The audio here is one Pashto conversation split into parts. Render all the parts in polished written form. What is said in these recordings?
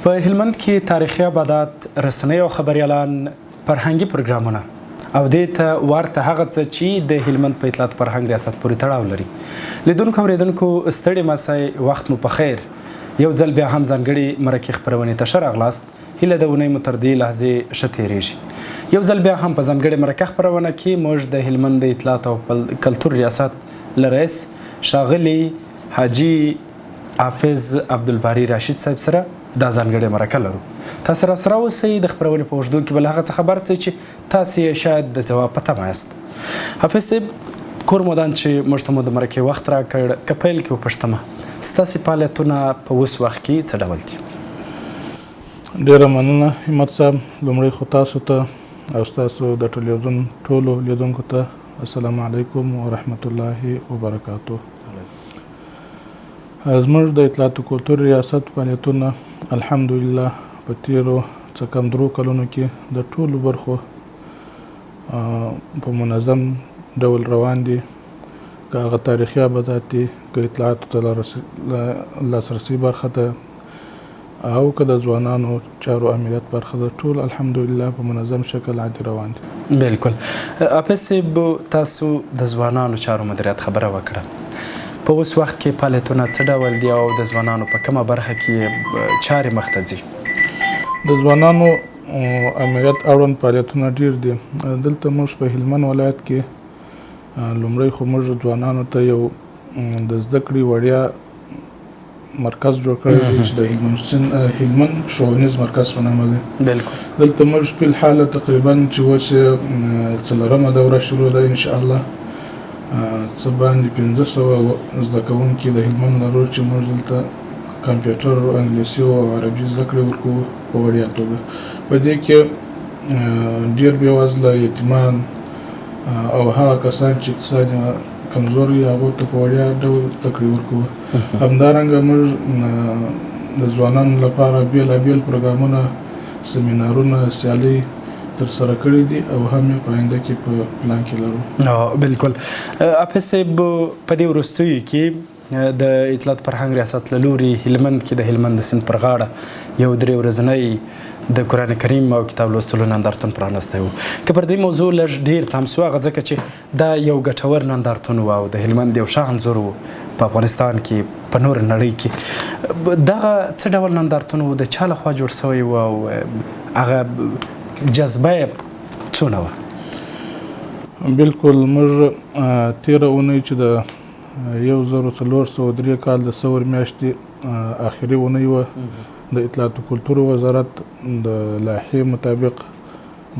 په هلمند کې تاریخي ابادات، رسنۍ او خبریالان، فرهنګي پروګرامونه او دې ته ورته هغه څه چې د هلمند په اطلاعات فرهنګ ریاست پورې تړاو لري. لیدونکو اورېدونکو ستړي مسئ، وخت مو په خیر. یو ځل بیا هم ځانګړي مرکې خپرونې ته ښه راغلاست. هیله د اونۍ مو تر دې لحظې ښه تېرېږي. یو ځل بیا هم په ځانګړې مرکه خپرونه کې موږ د هلمند د اطلاعات او کلتور ریاست له رئیس ښاغلي حاجي حافظ عبدالباري راشد صاحب سره دا ځانګړې مرکه لرو. تاسو راسره اوسئ. د خپرونې په اوږدو کې به له هغه څه خبر شئ چې تاسو یې شاید د ځواب په تمه یاست. حافظ صاحب، کور مودان چې موږ ته مو د مرکې وخت راکړ، که پیل کې وپوښتمه ستاسې فعالیتونه په اوس وخت کې څه ډول دي؟ ډېره مننه همت صاحب. لومړی خو تاسو ته او ستاسو د ټلویزیون ټولو لیدونکو ته السلام علیکم ورحمت الله وبرکاتو. زموږ د اطلاعات و کلتور ریاست فعالیتونه الحمدلله په تیرو څه کم 3 کلونو کې د ټولو برخو په منظم ډول روان دي. که هغه تاریخي ابادات دي، که اطلاعاتو ته لاسرسي برخه ده، او که د ځوانانو چارو امنیت برخه ده، ټول الحمدلله په منظم شکل عادي روان دي. بالکل. حافظ صاحب، تاسو د ځوانانو چارو مدیریت خبره وکړه. په اوس وخت کې فعالیتونه څه ډول دي او د ځوانانو په کومه برخه کې چارې مخ ته ځي؟ د ځوانانو امنیت اړوند فعالیتونه ډیر دي. دلته موږ په هلمند ولایت کې لومړی خو موږ ځوانانو ته یو د زده کړې وړیا مرکز جوړ کړی دی چې د هلمند ښوونیز مرکز په نامه دی. بالکل. دلته موږ په الحال تقریبا چې اوس 4مه دوره شروع ده انشاءالله. څه باندې 1500 زده کوونکي د هلمند لرو چې موږ دلته کمپیوټر، انګلیسي او عربي زده کړې ورکوو په وړیا توګه. په دې کې ډېر بېوزله یتیمان او هغه کسان چې اقتصادي کمزوري هغو ته په وړیا ډول زده کړې ورکوو. همدارنګه موږ د ځوانانو لپاره بېلابېل پروګرامونه، سیمینارونه، سیالۍ ترسره کړي دي او هم یې په آینده کې په پلان کې لرو. بالکل. حافظ صاحب، په دې وروستیو کې د اطلاعات فرهنګ ریاست له لوري هلمند کې د هلمند د سیند پر غاړه یو 3 ورځنی د قرآن کریم او کتاب لوستلو نندارتون پرانستی و. که پر دې موضوع لږ ډېر تم سو، هغه ځکه چې دا یو ګټور نندارتون و او د هلمند یو ښه انځور و په افغانستان کې، په نور نړۍ کې. دغه څه ډول نندارتون و، د چا لخوا جوړ شوی و او هغه جذبه یې څونه وه؟ بالکل. موږ تېره اونۍ چې د 1403 کال د سور میاشتې آخري اونۍ وه، د اطلاعات و کلتور وزارت د لایحې مطابق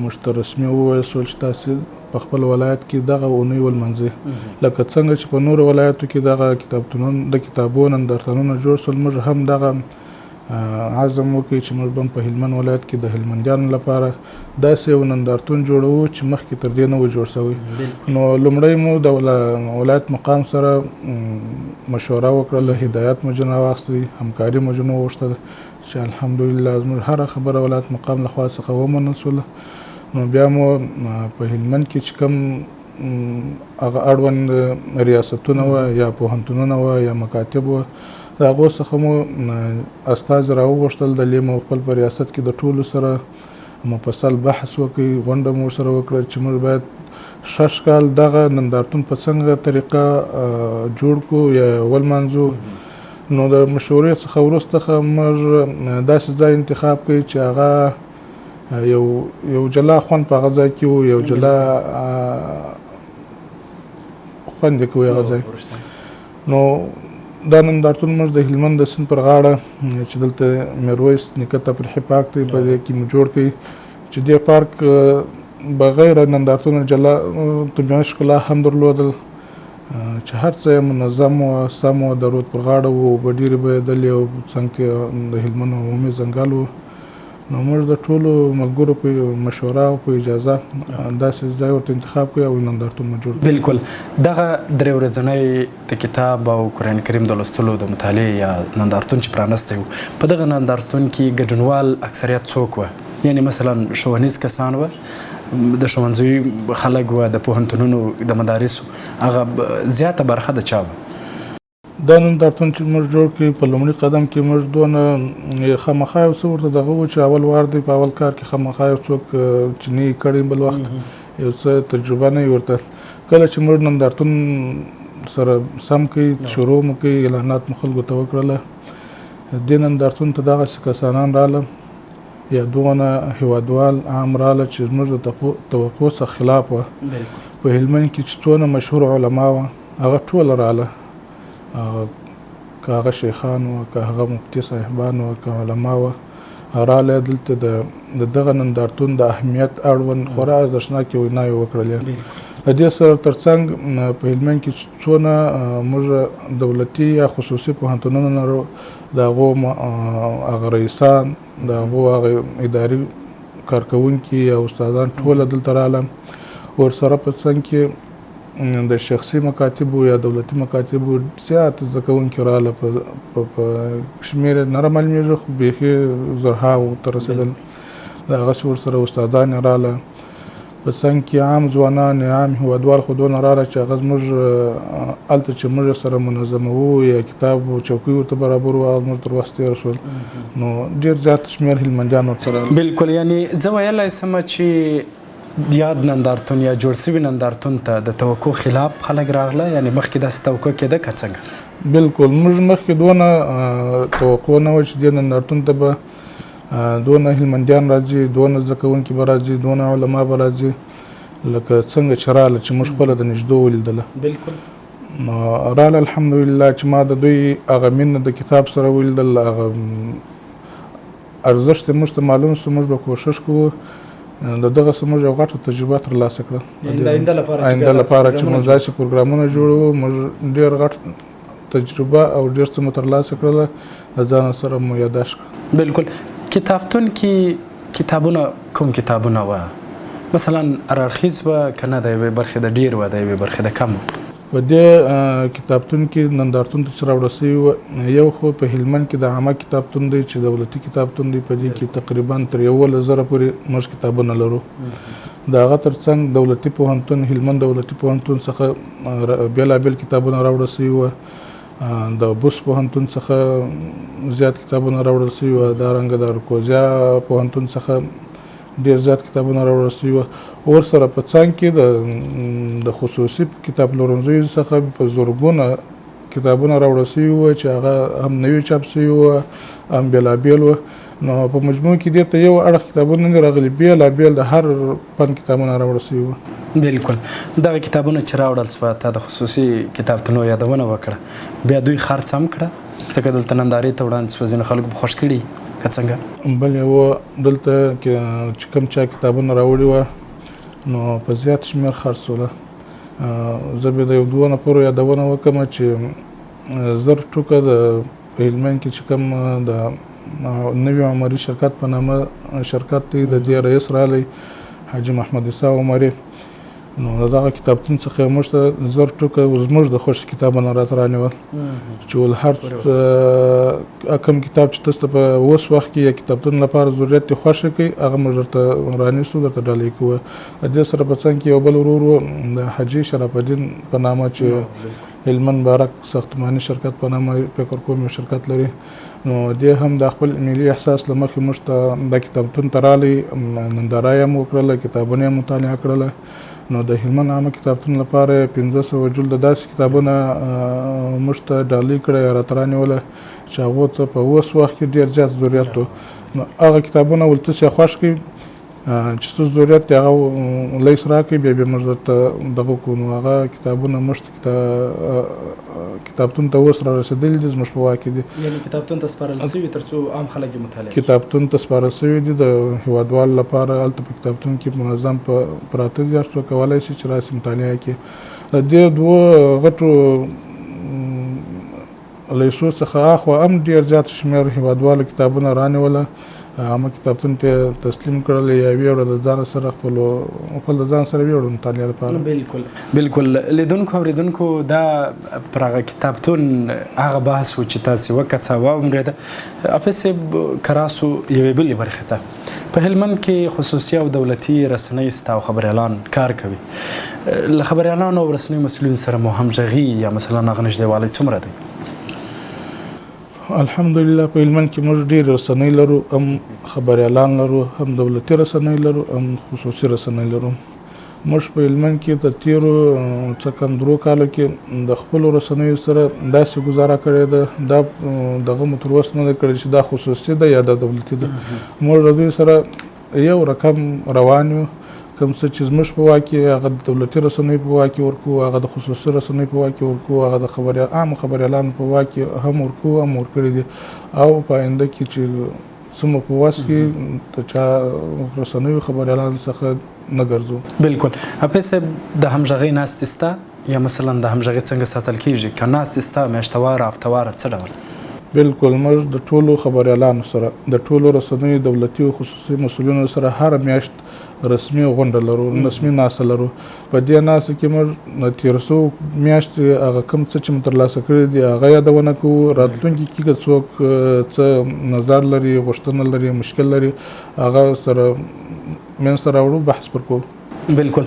موږ ته رسمي وویل شول چې تاسې په خپل ولایت کې دغه اونۍ ولمانځئ. لکه څنګه چې په نورو ولایتو کې دغه د کتابونو نندارتونونه جوړ شول، موږ هم دغه عزم وکړي چې موږ به په هلمند ولایت کې د هلمندیانو لپاره داسې یو نندارتون جوړوو چې مخکې تر دې نه و جوړ شوی. نو لومړی مو د ولایت مقام سره مشوره وکړله، هدایت مو جنا واخیستی، همکاري مو جنا وغوښتله چې الحمدلله زموږ هره خبره ولایت مقام لخوا څخه ومنل شوله. نو بیا مو په هلمند کې چې کوم هغه اړوند ریاستونه وه یا پوهنتونونه وه یا مکاتب وه، د هغو څخه مو استازي راوغوښتل. د لیمو خپل په ریاست کې د ټولو سره مفصل بحث وکړي، غونډه مو ورسره وکړه چې موږ باید 6 کال دغه نندارتون په څنګه طریقه جوړ کړو یا ولمانځو. نو د مشورې څخه وروسته موږ داسې ځای انتخاب کړی چې هغه یو جلا خوند په هغه ځای کې و، یو جلا خوند یې کوي هغه ځای. نو دا نندارتون موږ د هلمند د سیند پر غاړه چې دلته میرویس نیکه تفریحي پارک دی، په دې کې مو جوړ کړي چې دې پارک بغیر نندارتون جلا طبیعي ښکلا هم درلودل چې هر څه منظم و، سم و، د رود پر غاړه و، اوبه ډېرې بهېدلې او څنګ کې د هلمند عمومي ځنګل و. نو موږ د ټولو ملګرو په مشوره او په اجازه داسې ځای ورته انتخاب کړی او نندارتون مو جوړ. بالکل. دغه 3 ورځنی د کتاب او قرآن کریم د لوستلو د مطالعې یا نندارتون چې پرانستی و، په دغه نندارتون کې ګډونوال اکثریت څوک وه؟ یعنې مثلا ښوونیز کسان وه، د ښوونځیو خلک وه، د پوهنتونونو د مدارسو، هغه زیاته برخه د چا وه؟ دا نندارتون چې موږ جوړ کړي په لومړي قدم کې موږ دونه خامخا یو څه ورته دغه و چې اول وار دی په اول کار کې خامخا یو څوک چې نه یې کړی بل وخت یو څه تجربه نه وي ورته. کله چې موږ نندارتون سره سم کړي شروع مو کړي اعلانات مو خلکو ته وکړله دې نندارتون ته دغسې کسانان راغله یا دونه هیوادوال عام راغله چې زموږ د توقع څخه خلاف وه. په هلمند کې چې څونه مشهور علما وه هغه ټوله راغله که هغه شیخان وه که هغه مفتي صاحبان وه که علما وه راغله دلته د دغه نندارتون د اهمیت اړوند خورا ارزښتناکې ویناوې وکړلې. د دې سره ترڅنګ په هلمند کې څونه موږ دولتي یا خصوصي پوهنتونونه لرو د هغو هغه رئیسان د هغو هغه اداري کارکوونکي یا استادان ټوله دلته راغله. ورسره په څنګ کې د شخصي مکاتبو یا دولتي مکاتبو زیات زده کوونکي راغله په شمېر نه رامعلومېږي خو بیخي زرهاوو ته رسېدل. د هغسې ورسره استادان یې راغله په څنګ کې عام ځوانان عام هیوادوال خو دونه راغله چې هغه زموږ هلته چې موږ سره منظموو یا کتاب و چوکۍ ورته برابر وو هغه زموږ تر وس تېره شول نو ډېر زیات شمېر هلمندیان ورته راغله. بلکل یعنې زه ویلی سمه چې یاد نندارتون یا جوړ سوي نندارتون ته د توقع خلاف خلک راغله یعنې مخکې داسې توقع کېده که څنګه؟ بلکل موږ مخکې دونه توقع نه وه چې دې نندارتون ته به دونه هلمندیان راځي دونه زده کوونکي به راځي دونه علما به راځي لکه څنګه چې راغله چې موږ خپله د نږدې ولیدله. بلکل راغله الحمدلله چې ما د دوی هغه مینه د کتاب سره ولیدل هغه ارزښت یې موږ ته معلوم سو موږ به کوښښ کوو د دغسې موږ یو غټه تجربه ترلاسه کړه آینده لپاره چې موږ داسې پروګرامونه جوړوو موږ ډېر غټ تجربه او ډېر څه مو ترلاسه کړله د ځان سره مو یاداشت کړه. بلکل کتابتون کې کتابونه کوم کتابونه وه مثلا هر اړخیز وه که نه د یوې برخې د ډېر وه د یوې برخې د کم وه؟ په دې کتابتون کې نندارتون ته چې راوړل سوي وه یو خو په هلمند کې د عامه کتابتون دی چې دولتي کتابتون دی په دې کې تقریبا تر 11,000 پورې موږ کتابونه لرو. د هغه ترڅنګ دولتي پوهنتون هلمند دولتي پوهنتون څخه بېلابېل کتابونه راوړل سوي وه د بوس پوهنتون څخه زیات کتابونه راوړل سوي وه دارنګه د ارکوزیا پوهنتون څخه ډېر زیات کتابونه راوړل سوي وه. ورسره په څنګ کې د خصوصي کتاب پلورنځیو څخه په زرګونه کتابونه راوړل سوي وه چې هغه هم نوي چاپ سوي وه هم بېلابېل وه. نو په مجموع کې دې ته یو اړخ کتابونه نه دي راغلي بېلابېل د هر فن کتابونه راوړل سوي وه. بلکل دغه کتابونه چې راوړل سوه تا د خصوصي کتابتونو یادونه وکړه بیا دوی خرڅ هم کړه ځکه دلته نندارې ته وړاندې سوه ځینې خلکو به خوښ کړي که څنګه؟ بل یو دلته چې کوم چا کتابونه راوړي وه نو په زیات شمېر خرڅ سوله. زه به د یو دوه نفرو یادونه وکړم چې زر ټوکه د په هلمند کې چې کوم د نوي عمري شرکت په نامه شرکت دی د دې رئیس راغلی حاجي محمد عیسی عمري نو د دغه کتابتون څخه موږ ته زر ټوکه زموږ د خوښ کتابونه راته رانیول چې ول هر کوم کتاب چې تاسو ته په اوس وخت کې یا کتابتون لپاره ضرورت یې خوښه کوي هغه موږ درته رانیسو درته ډالۍ کوو. د دې سره په څنګ کې یو بل ورور و د حاجي شرف الدین په نامه چې هلمند بارک ساختماني شرکت په نامه فکر کوم یو شرکت لري نو دې هم د خپل ملي احساس له مخې موږ ته د کتابتون ته راغلی ننداره یې هم وکړله کتابونه یې مطالعه کړله. نو د هلمند عامه کتابتون لپاره 1500 جلده داسې کتابونه موږ ته ډالۍ کړه یا راته رانیوله چې هغو ته په اوس وخت کې ډېر زیات ضرورت و. نو هغه کتابونه ولې تاسې خوښ کړي چې څه ضرورت دی هغه لیس راکړي بیا موږ درته دغه کړو. نو هغه کتابونه موږ ته کتابتون ته اوس را رسېدلي دي زموږ په واک کې دي. یعنې کتابتون ته سپارل سوي تر څو عام خلک یې مطالعه کړي. کتابتون ته سپارل سوي دي د هیوادوالو لپاره هلته په کتابتون کې منظم پراته دي هر څوک کولی شي چې راسي مطالعه کړي. د دې دوه غټو لیسو څخه اخوا هم ډېر زیات شمېر هیوادوالو کتابونه رانیوله عامه کتابتون ته تسلیم کړل یا ویوړه د ځان سره خپل د ځان سره ویوړه مطالعه لپاره. بلکل لیدونکو اورېدونکو دا پر هغه کتابتون هغه بحث و چې تاسې وکڅه واورېده حافظ صاحب که راسو یوې بلې برخې ته په هلمند کې خصوصي او دولتي رسنۍ سته او خبریالان کار کوي له خبریالانو او رسنیو مسؤلینو سره مو همغږي یا مثلا هغه نږدېوالی څومره دی؟ الحمدلله په هلمند کې موږ ډېر رسنۍ لرو، هم خبریالان لرو، هم دولتي رسنۍ لرو، هم خصوصي رسنۍ لرو. موږ په هلمند کې د تیرو څه کم 3 کالو کې د خپلو رسنیو سره داسې ګزاره کړې ده، دا دغه مو تر اوسه نه ده کړې چې دا خصوصي ده یا دا دولتي ده. موږ د دوی سره یو رقم روان یو، کوم څه چې زموږ په واک کې هغه د دولتي رسنیو په واک کې ورکوو، هغه د خصوصي رسنیو په واک کې ورکوو، هغه د عامو خبریالانو په واک کې هم ورکوو، هم ورکړي دي. او په آینده کې چې څه مو په وس کې د چا رسنیو خبریالانو څخه نه ګرځو. بالکل. حافظ صاحب، د همغږۍ ناستې شته یا مثلا د همغږۍ څنګه ساتل کیږي؟ که ناستې شته میاشتواره هفتواره څه ډول؟ بالکل. موږ د ټولو خبریالانو سره، د ټولو رسنیو دولتي او خصوصي مسؤلینو سره هره میاشت رسمي غونډه لرو، رسمي ناسته لرو. په دې ناسته کې موږ د تېر شوو میاشتې هغه کوم څه چې مو ترلاسه کړي دي هغه یادونه کوو. راتلونکي کې که څوک څه نظر لري، غوښتنه لري، مشکل لري، هغه سره منځته راوړو، بحث پر کوو. بالکل.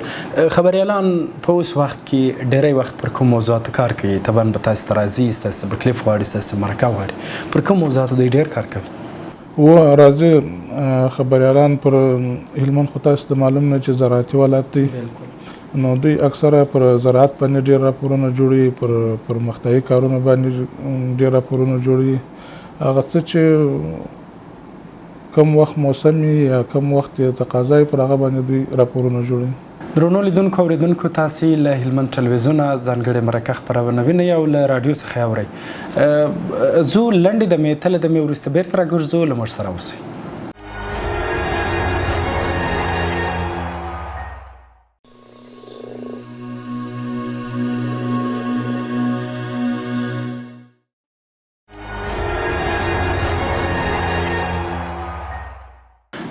خبریالان په اوس وخت کې ډېری وخت پر کوم موضوعاتو کار کوي؟ طبعا به تاسو ته راځي، ستاسو تکلیف غواړي، ستاسو مرکه غواړي. پر کوم موضوعاتو دوی ډېر کار کوي؟ راځي خبریالان پر هلمند خو تاسو ته معلوم نه چې زراعتي ولایت دی، نو دوی اکثره پر زراعت باندې ډېر راپورونه جوړوي، پر پرمختیایي کارونه باندې ډېر راپورونه جوړوي. هغه څه چې کم وخت موسمي یا کم وخت تقاضا پر هغه باندې دوی راپورونه جوړوي. درنو لیدونکو اوریدونکو، تاسې له هلمند ټلویزیونه ځانګړې مرکه خپرونه وینئ او له راډیو څخه یې اورئ. زو لنډې دمې تله دمې وروسته بیرته راګرځو، له موږ سره اوسئ.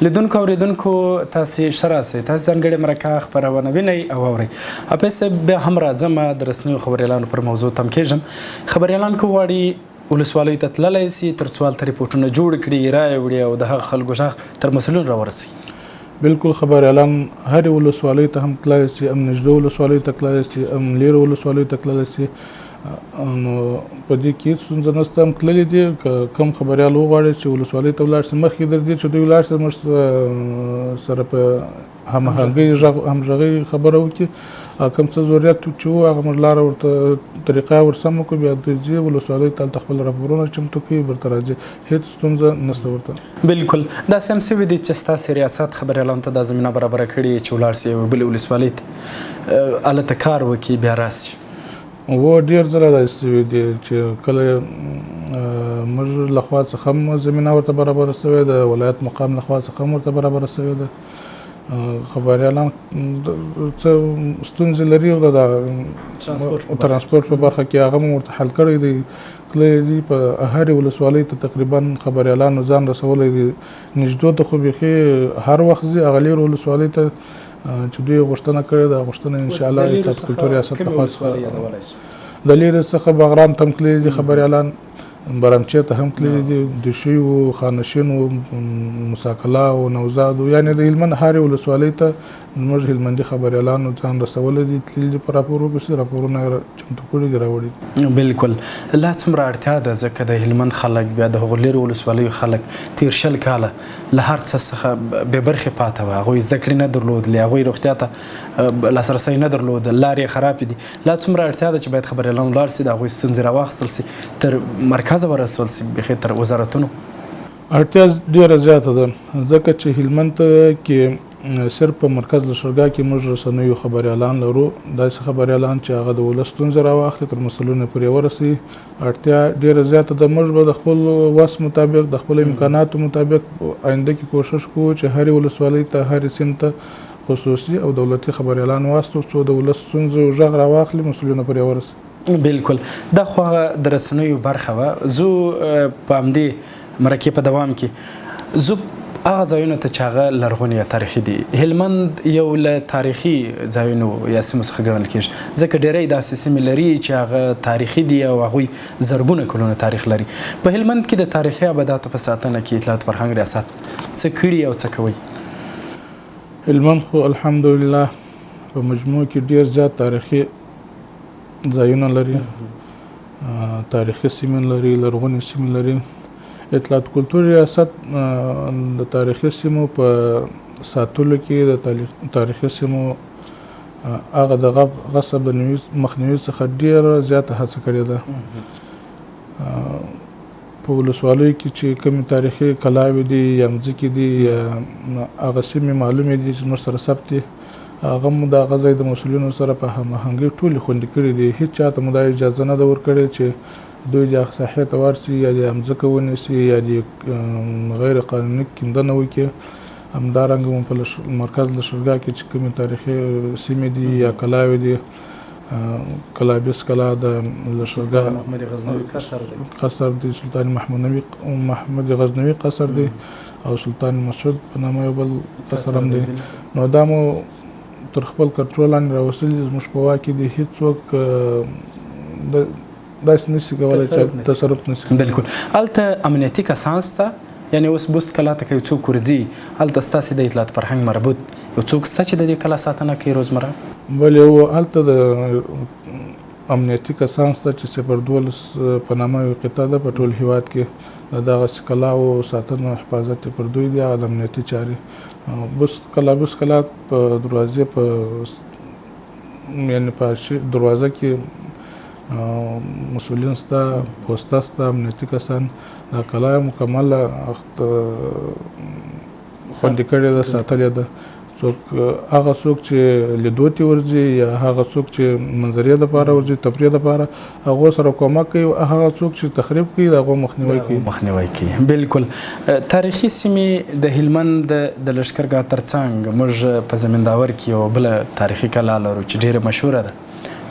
لیدونکو اوریدونکو، تاسې ښه راسئ، تاسې ځانګړې مرکه خپرونه وینئ او اورئ. حافظ صاحب، بیا هم راځم، د رسنیو خبریالانو پر موضوع تم کېږم. خبریالان که غواړي ولسوالیو ته تللی سي تر څو هلته ریپورټونه جوړ کړي، رایې وړي او د هغه خلکو غږ تر مسؤلینو راورسوي. بالکل. خبریالان هرې ولسوالیو ته هم تللی سي، هم نږدې ولسوالیو ته تللی سي، هم لیرې ولسوالیو ته تللی سي. نو په دې کې هېڅ ستونزه نشته. هم تللي دي. که کوم خبریال وغواړي چې ولسوالۍ ته ولاړ شي، مخکې در دي چې دوی ولاړ شي، موږ سره په همغږۍ خبره وکړي. کوم څه ضرورت چې وو هغه موږ لاره ورته طریقه ورسمه کړو، بیا دوی ځي ولسوالۍ ته، هلته خپل راپورونه چمتو کوي، بیرته راځي. هېڅ ستونزه نشته ورته. بالکل. داسې هم شوي دي چې ستاسې ریاست خبریالانو ته دا زمینه برابره کړې چې ولاړ سي یوې بلې ولسوالۍ ته، هلته کار وکړي، بیا راسي. ډېر ځله داسې شوي دي چې کله موږ لخوا څخه هم زمینه ورته برابره شوې ده، ولایت مقام لخوا څخه هم ورته برابره شوې ده. خبریالان څه ستونزې لري او د ترانسپورټ په برخه کې هغه هم ورته حل کړی دی. تللی دي په هرې ولسوالۍ ته تقریبا خبریالانو ځان رسولی دی. نږدې ته خو بیخي هر وخت ځي، هغه لیرې ولسوالۍ ته چې دوی غوښتنه کړې ده، غوښتنه انشاءالله اطلاعات کلتور ریاست لخوا څخه د لیرې څخه بغرام ته هم تللي دي خبریالان، برمچې ته هم تللي دي، دوشي و، خانشین و، مساکلا و، نوزاد و، یعنې د هلمند هرې ولسوالۍ ته زموږ هلمندي خبریالانو ځان رسولی دي، تللي دي، په راپورو پسې راپورونه یې چمتو کړي دي، راوړي دي. بالکل. لا څومره اړتیا ده، ځکه د هلمند خلک، بیا د هغو لیرې ولسوالیو خلک تېر 20 کاله له هر څه څخه بې برخې پاته وه. هغوی زده کړې نه درلودلې، هغوی روغتیا ته لاسرسی نه درلود، لارې یې خرابې دي. لا څومره اړتیا ده چې باید خبریالان ولاړ سي، د هغوی ستونزې راواخیستل سي، تر مرکزه ورسول سي، بیخي تر وزارتونو. اړتیا ډېره زیاته ده، ځکه چې هلمند کې صرف په مرکز لشکرګاه کې موږ رسنیو خبریالان لرو، داسې خبریالان چې هغه د ولس ستونزې راواخلي، تر مسؤلینو پورې ورسوي. اړتیا ډېره زیاته ده. موږ به د خپل وس مطابق، د خپلو امکاناتو مطابق آینده کې کوشش کوو چې هرې ولسوالۍ ته، هرې سیمې ته خصوصي او دولتي خبریالان واستو، څو د ولس ستونزو غږ راواخلي، مسؤلینو پورې ورسوي. بالکل. دا خو هغه د رسنیو برخه وه. زه په همدې مرکې په دوام کې زه هغه ځایونو ته چې هغه لرغوني یا تاریخي دي. هلمند یو له تاریخي ځایونو یا سیمو څخه ګڼل کېږي، ځکه ډېری داسې سیمې لري چې هغه تاریخي دي او هغوی زرګونه کلونه تاریخ لري. په هلمند کې د تاریخي ابداتو په ساتنه کې اطلاعات فرهنګ ریاست څه کړي او څه کوي؟ هلمند خو الحمدلله په مجموع کې ډېر زیات تاریخي ځایونه لري. تاریخي سیمې لري، لرغونې سیمې لري. اطلاعات کلتور ریاست د تاریخي سیمو په ساتلو کې د تاریخي سیمو هغه د غصب د مخنیوي څخه ډېره زیاته هڅه کړې ده. په ولسوالیو کې چې کومې تاریخي کلاوې دي یا مځکې دي یا هغه سیمې معلومې دي چې زموږ سره ثبت دي، هغه مو د هغه ځای د مسؤلینو سره په هماهنګۍ ټولې خوندي کړي دي. هېڅ چاته مو دا اجازه نه ده ورکړې چې دوی د ساحې ته ورسي یا د مځکه ونیسي یا د غیر قانوني کیندنه وکړي. همدارنګه مو په مرکز لښکرګاه کې چې کومې تاریخي سیمې دي یا کلاوې دي، کلابس کلا د لښکرګاه قصر دی، سلطان محمد غزنوي قصر دی او سلطان مسعود په نامه یو بل قصر هم دی. نو دا مو تر خپل کنټرول لاندې راوستلي، زموږ په واک کې دي. هېڅوک داسې نشي کولی چې تصرف نشي. بالکل. هلته امنیتي کسان شته؟ یعنې اوس بست کلا ته که یو څوک ورځي، هلته ستاسې د اطلاعات فرهنګ مربوط یو څوک شته چې د دې کلا ساتنه کوي روزمره؟ بلې هلته د امنیتي کسان شته چې 012 په نامه یو قطعه ده په ټول هېواد کې د دغسې کلاو ساتنه او حفاظت یې پر دوی دي، هغه د امنیتي چارې. بست کلا په دروازې په یعنې په دروازه کې مسؤلین شته، پوسته شته، امنیتي کسان. دا کلا مکمله خوندي کړې ده، ساتلې ده. هغه څوک چې لیدو ته ورځي یا هغه څوک چې منظرې دپاره ورځي، تفریح دپاره، هغو سره کومک کوي. هغه څوک چې تخریب کوي د هغو مخنیوی کوي. بالکل. تاریخي سیمې د هلمند د لښکرګاه ترڅنګ موږ په زمینداور کې یو بله تاریخي کلا لرو چې ډېره مشهوره ده،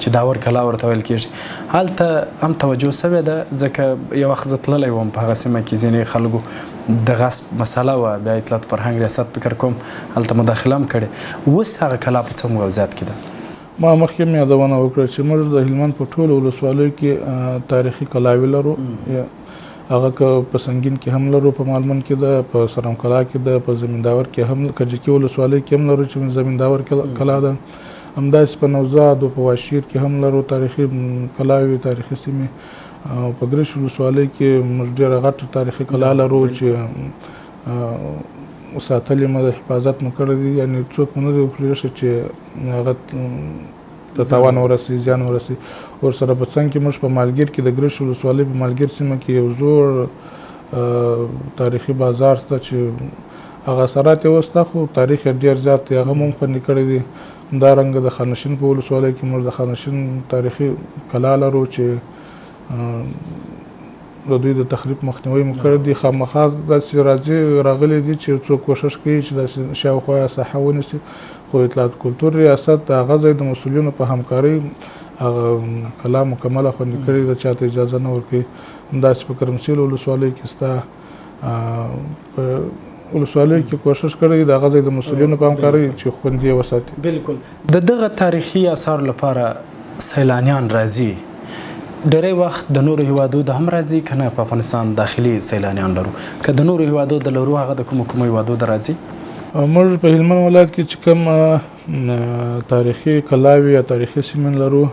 چې داور کلا ورته ویل کېږي. هلته هم توجه شوې ده، ځکه یو وخت زه تللی وم په هغه سیمه کې، ځینې خلکو د غصب مسله وه، بیا اطلاعات فرهنګ ریاست فکر کوم هلته مداخله هم کړې. اوس هغه کلا په څه موضوعات کې ده؟ ما مخکې هم یادونه وکړه چې موږ د هلمند په ټولو ولسوالیو کې تاریخي کلاوې لرو. هغه که په سنګین کې هم لرو، په مالمن کې ده، په سرم کلا کې ده، په زمینداور کې هم، کجکي ولسوالۍ کې هم لرو چې زمینداور کلا ده. همداسې په نوزاد او په واشیر کې هم لرو تاریخي کلاوې، تاریخي سیمې. او په ګرش ولسوالۍ کې موږ ډېره غټه تاریخي کلا لرو چې ساتلې مو د حفاظت مو کړی دی. یعنې څوک مو نه دی وپرېښی چې هغه ته تاوان ورسي، زیان ورسي. ورسره په څنګ کې موږ په مالګیر کې د ګرش ولسوالۍ په مالګیر سیمه کې یو زوړ تاریخي بازار شته چې هغه اثرات یې اوس شته، خو تاریخ یې ډېر زیات دی، هغه مو هم خوندي کړی دی. همدارنګه د خانشین په ولسوالۍ کې موږ د خانشین تاریخي کلا لرو چې د دوی د تخریب مخنیوی مو کړی دی. خامخا داسې راغلی دي چې څوک کوښښ کوي چې داسې شاوخوا یې ساحه ونیسي، خو اطلاعات کلتور ریاست د هغه ځای د مسؤلینو په همکارۍ هغه کلا مکمله خوندي کړې ده، چاته اجازه نه ورکوي. همداسې په کرمسیل ولسوالۍ کې شته، په ولسوالیو کې کوښښ کړی د هغه ځای د مسؤلینو په همکارۍ چې خوندي یې وساتي. بالکل. د دغه تاریخي اثارو لپاره سیلانیان راځي، ډېری وخت د نورو هیوادو د هم راځي، که نه په افغانستان داخلي سیلانیان لرو؟ که د نورو هیوادو د لرو، هغه د کومو هیوادو د راځي؟ موږ په هلمند ولایت کې چې کوم تاریخي کلاوې یا تاریخي سیمې لرو،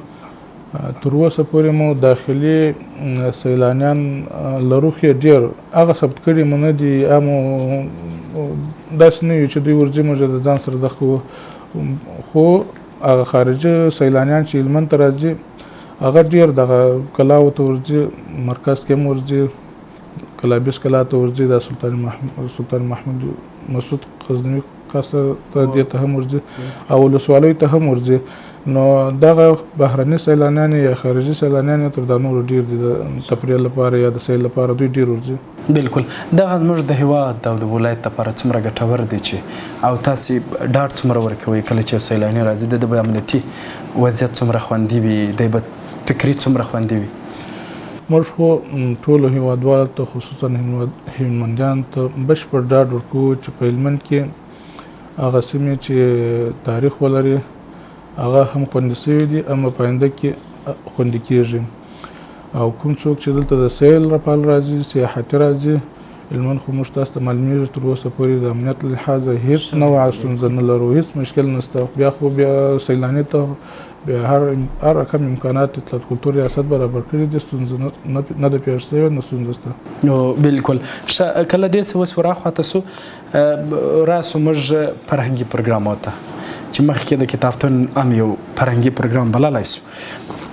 تر اوسه پورې مو داخلي سیلانیان لرو، خو ډېر هغه ثبت کړي مو نه دي. داسې نه وي چې دوی ورځي موږ د ځان سره دغه کوو، خو هغه خارجي سیلانیان چې هلمند ته راځي هغه ډېر دغه کلاو ته ورځي. مرکز کې هم ورځي، کلابس کلا ته ورځي، د سلطان محمد مسعود غزنوي قصر ته دې ته هم ورځي او ولسوالیو ته هم ورځي. نو دغه بهرني سیلانیان یا خارجي سیلانیان تر دا نورو ډېر دي، د تفریح لپاره یا د سیل لپاره دوی ډېر ورځي. بالکل. دغه زموږ د هیواد او د ولایت لپاره څومره ګټور دی چې او تاسې ډاډ څومره ورکوئ کله چې یو سیلاني راځي، د به امنیتي وضعیت څومره خوندي وي، دی به فکري څومره خوندي وي؟ موږ خو ټولو هیوادوالو ته، خصوصا هلمندیانو ته بشپړ ډاډ ورکوو چې په هلمند کې هغه سیمې چې تاریخ ولري هغه هم خوندي شوي دي، اما په آینده کې خوندي کېږي. او کوم څوک چې دلته د سیل لپاره راځي، سیاحتي راځي، هلمند خو موږ تاسو ته معلومیږي تر اوسه پورې د امنیت له لحاظه هېڅ نوعه ستونزه نه لرو، هېڅ مشکل نشته. بیا خو سیلاني ته بیا هر رقم امکانات اطلاعات کلتور ریاست برابر کړي دي، ستونزه نه ده پیښ شوې، نه ستونزه شته. نو بالکل کله دې څه اوس وراخواته سو راسو موږ فرهنګي پروګرامو ته چې مخکې د کتابتون هم یو فرهنګي پروګرام بللی سو.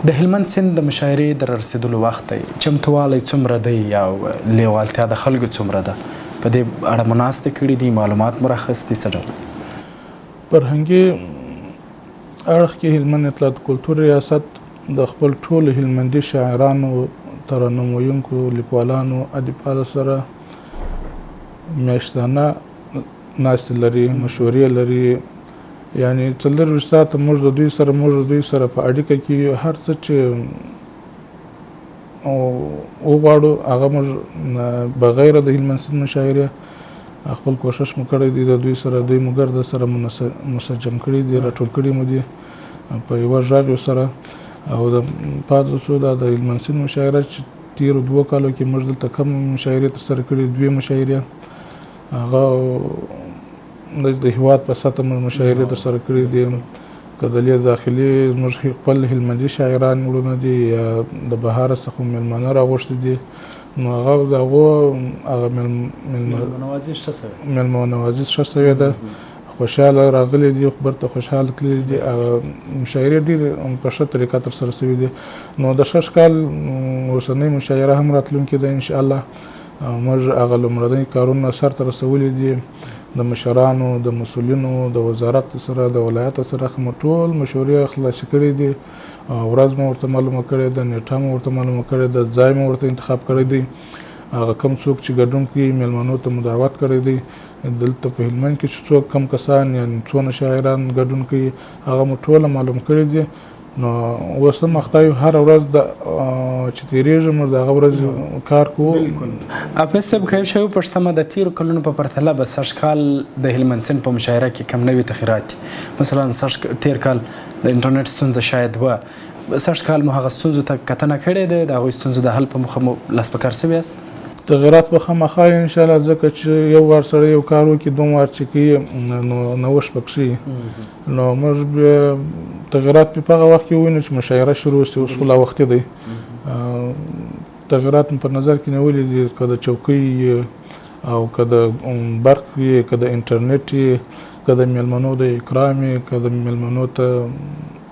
د هلمند سیند د مشاعرې د رارسېدلو وخت دی، چمتوالی څومره دی او لیوالتیا د خلکو څومره ده؟ په دې اړه مو ناستې کړي دي، معلومات مو راخیستي څه ډول؟ فرهنګي اړخ کې هلمند اطلاعات کلتور ریاست د خپل ټولو هلمندي شاعرانو، ترنم ویونکو، لیکوالانو، ادیبانو سره میاشتانه ناستې لري، مشورې لري. یعنې 24 ساعته موږ د دوی سره په اړیکه کې هر څه چې وغواړو هغه موږ بغیر د هلمند سیند مشاعرې خپل کوشش مو کړی دی، د دوی سره دوی مو ګرد سره منسجم کړي دي، راټول کړي مو دي په یوه غږ سره. او د پاتې شو دا د هلمند سیند مشاعره چې تیرو 2 کالو کې موږ دلته کم مشاعرې ترسره کړي، 2 مشاعرې، هغه د هېواد په سطحه موږ مشاعرې ترسره کړي دي. که د داخلي زموږ خپل هلمندي شاعران وروڼه دي یا د بهاره څخه مېلمانه راغوښتي دي، نو هغه د هغه مېلمه نوازي ښه سوې ده، خوشحاله راغلي دي، برته خوشحاله تللي دي. مشاعرې ډېرې په ښه طریقه ترسره سوي دي. نو د شش کال اوسنۍ مشاعره هم راتلونکې ده انشاءالله. موږ هغه لومړني کارونه سرته رسولي دي، د مشرانو، د مسؤلینو، د وزارت سره، د ولایت سره مو ټول مشورې خلاصې کړي دي. ورځ مو ورته معلومه کړې ده، نیټه مو ورته معلومه کړې ده، ځای مو ورته انتخاب کړی دی. هغه کم څوک چې ګډون کوي میلمنو ته مو دعوت کړی دی. دلته په هلمند کې چې څوک کم کسان یعنې څونه شاعران ګډون کوي هغه مو ټوله معلوم کړي دي. نو اوس هم اخته یو هره ورځ چې تېرېږي موږ د هغه ورځ کار کوو. حافظ صاحب که یو شی وپوښتمه د تېرو کلونو په پرتله به سږ کال د هلمند سیند په مشاعره کې کم نوي تغیرات دي؟ مثلا تېر کال د انټرنیټ ستونزه شاید وه، سږ کال مو هغه ستونزو ته کتنه کړې ده، د هغوی ستونزو د حل په موخه مو لاس په کار سوي یاست؟ تغیرات به خامخا انشاءالله، ځکه چې یو وار سره یو کار وکړي، 2 وار چې کوي نو نوښت پکې وي. نو موږ بیا تغیرات په هغه وخت کې ووینو چې مشاعره شروع شي. اوس خو لا وختي دی. تغیرات په نظر کې نیولي دي، که د چوکۍ او که د برق وي، که د انټرنیټ وي، که د میلمنو د اکرام وي، که د میلمنو ته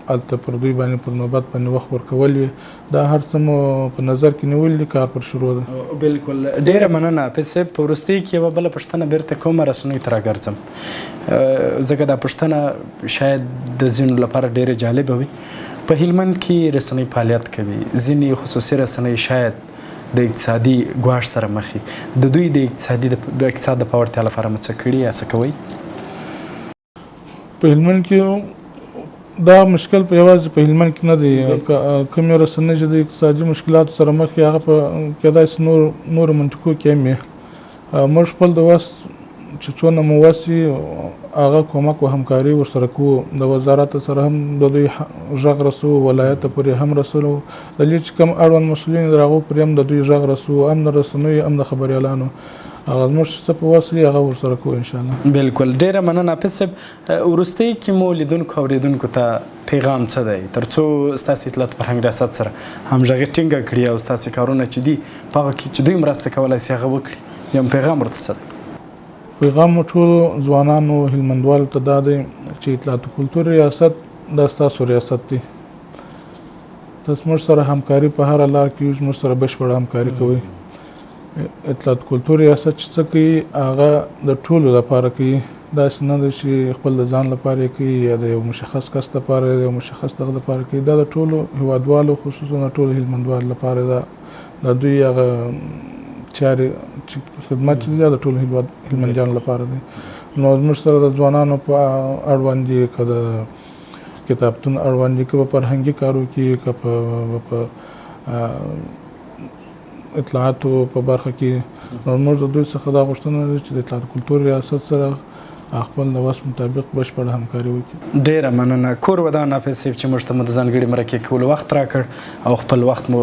هلته پر دوی باندې پر نوبت باندې وخت ورکول وي، دا هر څه مو په نظر کې نیولي دي. کار پر شروع ده. بالکل، ډېره مننه حافظ صاحب. په وروستۍ کې یوه بله پوښتنه بیرته کوم رسنیو ته راګرځم، ځکه دا پوښتنه شاید د ځینو لپاره ډېره جالبه وي. په هلمند کې رسنۍ فعالیت کوي، ځینې خصوصي رسنۍ شاید د اقتصادي ګواښ سره مخ وي. د دوی د اقتصاد د پیاوړتیا لپاره مو څه کړي یا څه کوئ؟ په هلمند کې دا مشکل په یوازې په هلمند کې نه دی. کومې رسنۍ چې د اقتصادي مشکلاتو سره مخ وي هغه په کیدای شي نورو منطقو کې هم وي. موږ خپل د وس چې څونه مو وس وي هغه کومک او همکاري ورسره کوو. د وزارت سره هم د دوی غږ رسوو، ولایت پورې هم رسولو، د دې چې کوم اړوند مسؤلین د هغو پورې هم د دوی غږ رسوو، هم د رسنیو هم د خبریالانو. هغه زموږ څه په وس وي هغه ورسره کوو انشاءالله. بالکل، ډېره مننه حافظ صاحب. وروستۍ کې مو لیدونکو اوریدونکو ته پیغام څه دی تر څو ستاسې اطلاعات فرهنګ ریاست سره همغږي ټینګه کړي او ستاسې کارونه چې دي په هغه کې چې دوی مرسته کولی شي هغه وکړي؟ یو پیغام ورته څه دی؟ پیغام مو ټولو ځوانانو هلمندوالو ته دا دی چې اطلاعات کلتور ریاست دا ستاسو ریاست دی. تاسو موږ سره همکاري په هره لار کې موږ سره بشپړه همکاري کوئ. اطلاعات کلتور ریاست چې څه کوي هغه د ټولو لپاره کوي. داسې نه ده چې خپل د ځان لپاره یې کوي یا د یو مشخص کس لپاره یا د یو مشخص دغه لپاره کوي. دا د ټولو هیوادوالو خصوصا د ټولو هلمندوالو لپاره ده. د دوی هغه چارې چې خدمت چې دی د ټولو هلمندیانو لپاره دی. نو زموږ سره د ځوانانو په اړوند دي، که د کتابتون اړوند دي، که په فرهنګي کارو کې، که په اطلاعاتو په برخه کې. موږ د دوی څخه دا غوښتنه ده چې د اطلاعات کلتور ریاست سره خپل د وس مطابق بشپړه همکاري وکړي. ډېره مننه. کور ودان حافظ صاحب چې موږ ته مو د ځانګړي مرکې کولو وخت راکړ او خپل وخت مو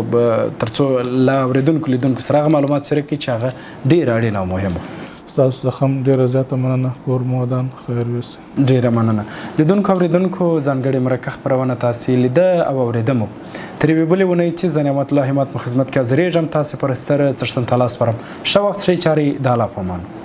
تر څو له اورېدونکو لیدونکو سره هغه معلومات شریک کړي چې هغه ډېر اړین او مهم وو. ستاسو څخه هم ډېره زیاته مننه. کور مو ودان خیر ویسي. ډیره مننه. لیدونکو اوریدونکو ځانګړې مرکه خپرونه تاسې لیده او اورېده مو تر یوې بلې اونۍ چې زه نعمت الله همت په خدمت کې حاضرېږم تاسې پر ستر څښتن ته لاس سپارم. ښه وخت ښې چارې د الله په امان.